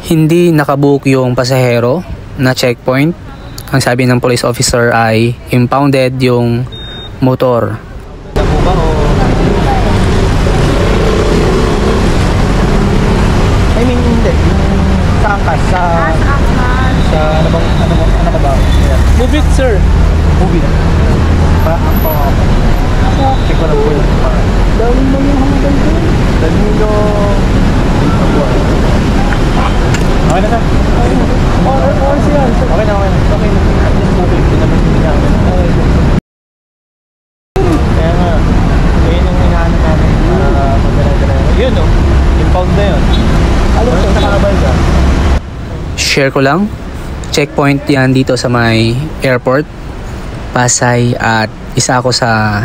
Hindi nakabook yung pasahero na checkpoint. Ang sabi ng police officer ay impounded yung motor. I mean, hindi. Sa angkas, sa ano ka ba? Move it, sir. Movie na. Check ko lang po yun. Dami mo yung hanggang doon. Dali nyo. Okay na, sir? Okay siya. Okay na. Okay na. At least movie. Hindi naman hindi namin. Kaya nga, yun yung hinahanap namin. Yun, no? Impound na yun. Alam ko, nakakabay ka. Share ko lang. Checkpoint yan dito sa may airport, Pasay, at isa ako sa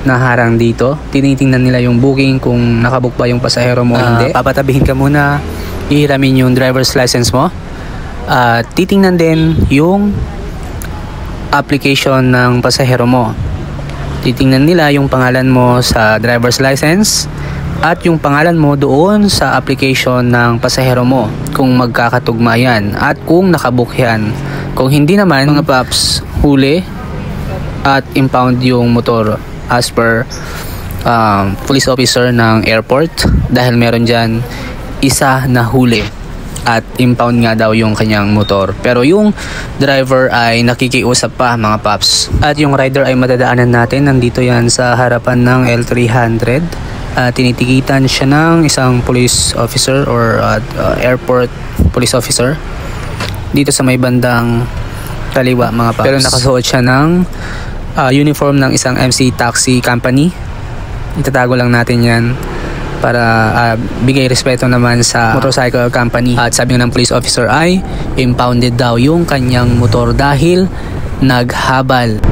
naharang dito. Tinitingnan nila yung booking kung nakabook ba yung pasahero mo o hindi. Papatabihin ka muna, ihiramin yung driver's license mo. Titingnan din yung application ng pasahero mo. Titingnan nila yung pangalan mo sa driver's license at yung pangalan mo doon sa application ng pasahero mo kung magkakatugma yan at kung nakabook yan. Kung hindi naman, mga paps, huli at impound yung motor as per police officer ng airport dahil meron dyan isa na huli at impound nga daw yung kanyang motor. Pero yung driver ay nakikiusap pa, mga paps. At yung rider ay madadaanan natin. Nandito yan sa harapan ng L300. Tinitikitan siya ng isang police officer or airport police officer dito sa may bandang kaliwa, mga paps. Pero nakasuot siya ng uniform ng isang MC taxi company. Itatago lang natin yan para bigay respeto naman sa motorcycle company. At sabi ng police officer ay impounded daw yung kanyang motor dahil naghabal.